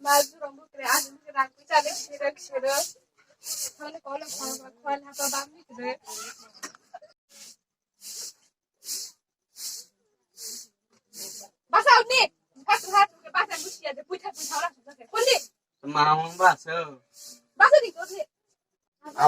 마주랑 그래 아주 그냥 그자리 싫어 저는 거는 관 하다 남이 그래 마사 언니 가서 그 마사 무시야 돼 부탁 부탁라 언니 Mau bahasa. 마사 니 거기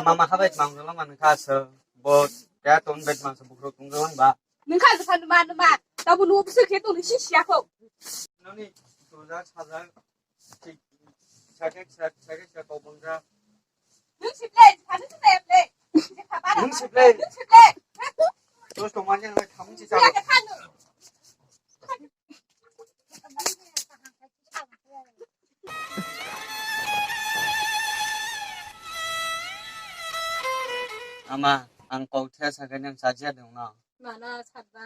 Mama habis mang dalam mana kasa. Bot ya tuan bet mang sebukro tunggal ba. 능 가서 사는 많은 말 나보 누워 무슨 개똥이 시시하고 Nani tuza saza. Sakit kau bangga. 능 십래 가는 데 Nung siplay. 능 십래 Terus kemana nak kamu sih 그냥 가는 Ama ang kau tia sakan yang saja dong na. 많아 찾봐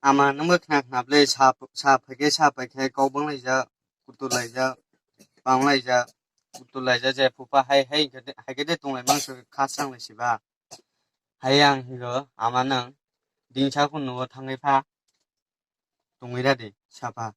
Ama nunggu kena beli pakai kau bang leja kutu leja bang leja kutu leja je pupa hai gede tong le mang se kasang le si ba. Hai yang higo ama nang ding cha kun no thang le pa. Tong le de siapa.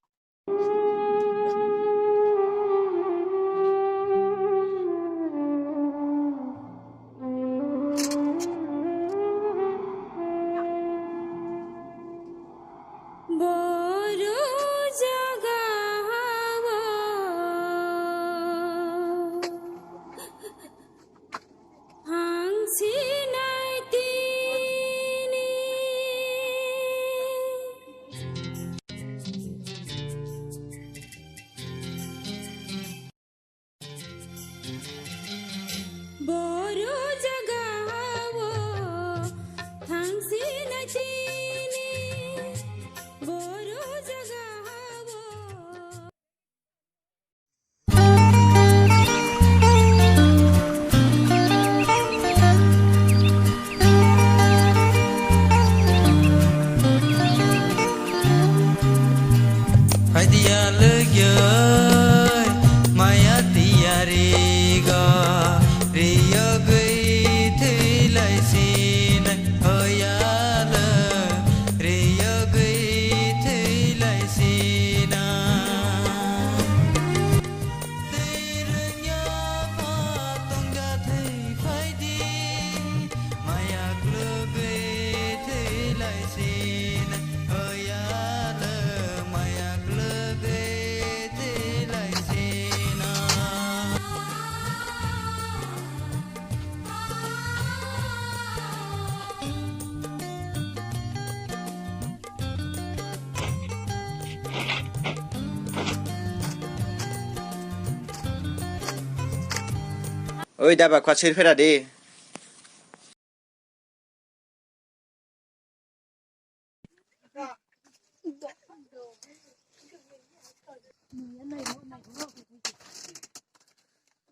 Hai dia legyơi maya tiari ga riya gei thi lai sin hoya le riya gei thi lai sina tirnya pa tong ga thei phai di maya le gei thi lai sin hoya le maya le gei thi lai sina Oi dah bakwa sir phera di.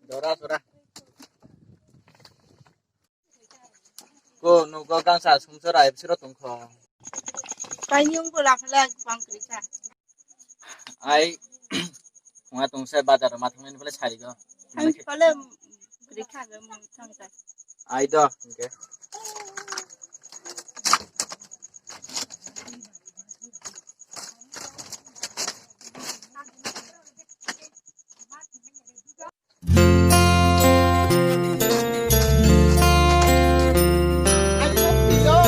Dora. Cô nó có căng xả xuống sơ đại sơ tung kho. cái nhung của lạc là bằng cái cả Ai ngoài tung xe ba giờ mà thằng mình phải chạy cơ. anh có lên cái khác cái mong thằng cái Ai đó, okay. anh không đi đâu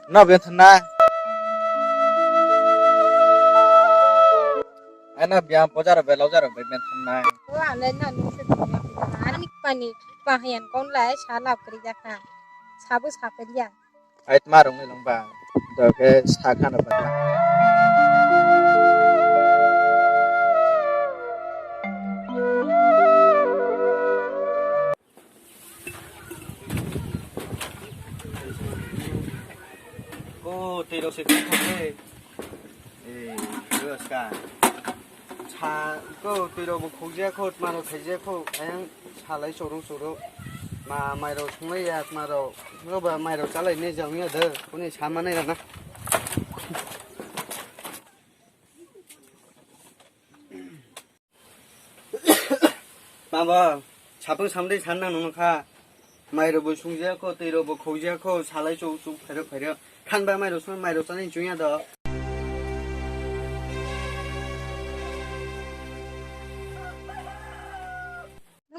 Nó bên thân na. Anh nó biang pojar về lâu giờ về bên thân na. Wah, lain nak nulis tu. Anik pani, bahayan kau lai salah kerja kan, sabu sahaja dia. Ai marung ni long ba. Đó cái xa khăn ở bên. Cô thì đâu sẽ không thế. Đưa ska. 차고 뒤로 고지하고 마로 배지하고 그냥 차라리 소로 마이로 송래야 마로 그거 마이로 잘라내 정이야 더 오늘 차만 해라나 마마 차분 삼대 잔나 놓는가 마이로 뭐 송지하고 뒤로 뭐 고지하고 차라리 좀 배려 칸바 마이로 손 마이로 짜는 중이야 더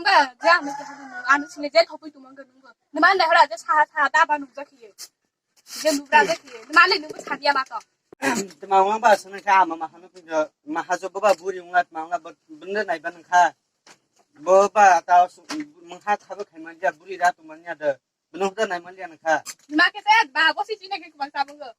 능바 제가 먹게 하는 거 아는 신의 제 덮을 두 먹는 거 너만 내가 이제 차 따바 놓자 키에 이제 누구라자 키에 너만 내 누구 차비야 맞다 마왕 바스는 가 아마 하는 그 마하조 바바 부리 웅ላት 마왕 바 bunde nai ban kha bo ba ta mangha kha ba khaiman ja buri ra tu man ya de bunde da nai man ya na kha 너만 ke 세 바 보시 지네 그 그만 잡은 거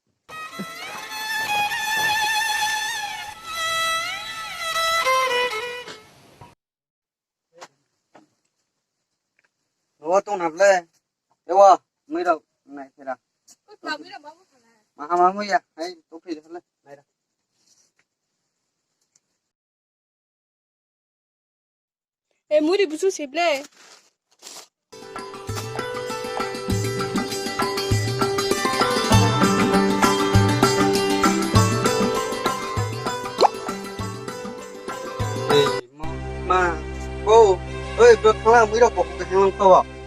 no tu nap le ewa mai ro nai thera 그 밥이라 먹고 살아 ma mu ya ai tu phi le nai ra 에 물이 무슨 셉래 ma cô ơi được là mới đâu có cái hàng to à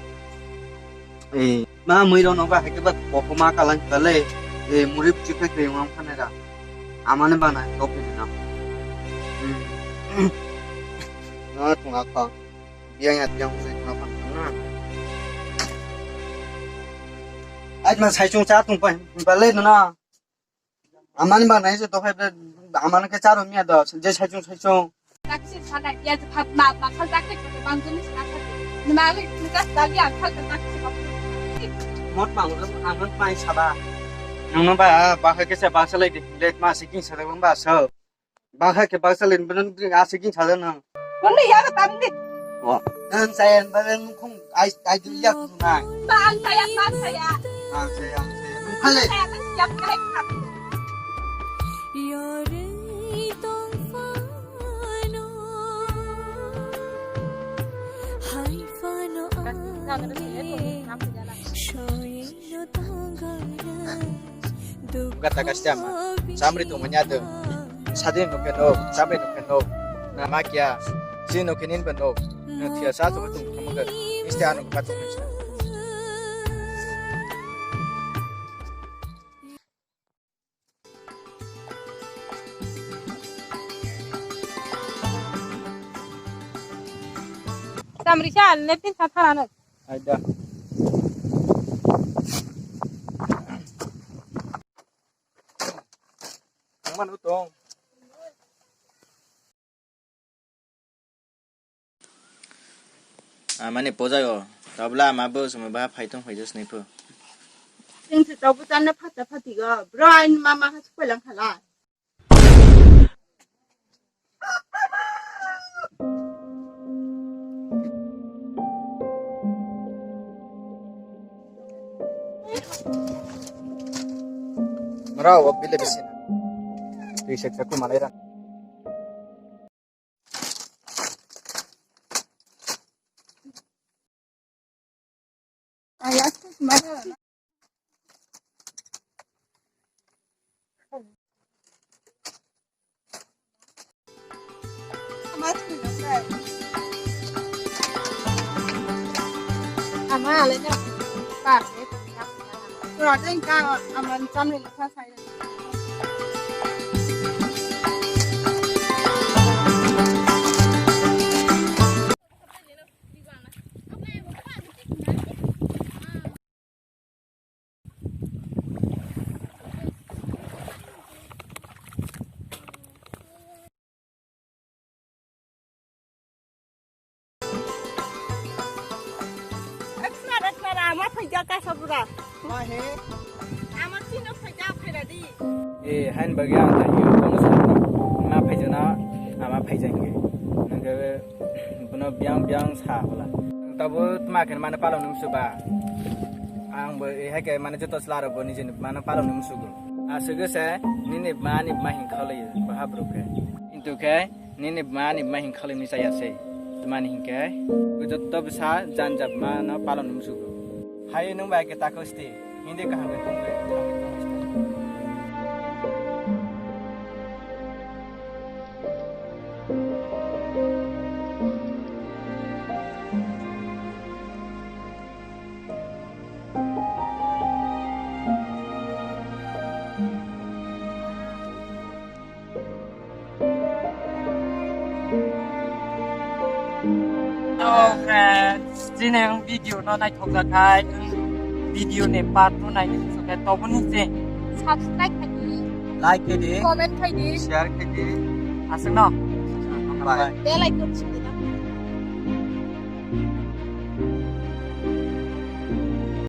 mà mới đâu nó vào cái vật có mà cả lần cả lệ muri chụp cái ngon khăn này ra amane bana top đi nào nó cũng ngạc con biang nhạt biang gì nó còn nó ai mà sai chung cha tung phải lên nó amane bana ấy tôi phải amane cái cha rồi mía đó sẽ sai chung 낚시 사나 얘도 밥막 살짝씩 방송이 지나가지 너만이 그가 달리 안 살까 낚시가 mót bằng lắm ăn nó mai sa ba nó ba hai cái xe ba xe lên đi lên mà sẽ kinh sợ lắm ba sợ ba hai cái ba xe lên bên nó sẽ kinh sợ lắm nè 근데 야가 땀이 nên xe bên không ai tự giác này 빵사야 ăn xe không phải lên 야는 약해 kata kasama samri tu menyatu sadin no keno samri no keno na makia sino kenin beno na tia sa tu tu kamaga istiano ka tu nisa samrisha letin satharanak ada mana utong mane pojayo tabla mabu sumba phaitong phaijo snipo 생수 저부자는 파티가 브라인 마마 하스콜랑 할라 mara wabile bisina Risek aku malera ayah mana ama alenya pak berarti enggak aman sampai lepas saya amat kerja kas sabura. mahe Amat sih nak kerja kerja di. han bagian ta yu kong sa na phaijana ama phaijenge nge buno biang sa hola tabu makan mana palo num suba ang bo hake mana joto slaro bo ni jeni mana palo num sugo asege se ni ne mani mahin khale bahabro ke into ke Nini mani mahin khalim ni saya sei. Mani hingkai. Ujot to bisa janjab mana palon numsugo. Hayo nung ba ke takosti. Hindi ka hanggang tunggu. Hello friends,今天 video nó này thuộc là cái video này part nó này thuộc cái to bốn gì, subscribe khai đi like cái đi comment khai đi share cái đi à xin nó, bye bell icon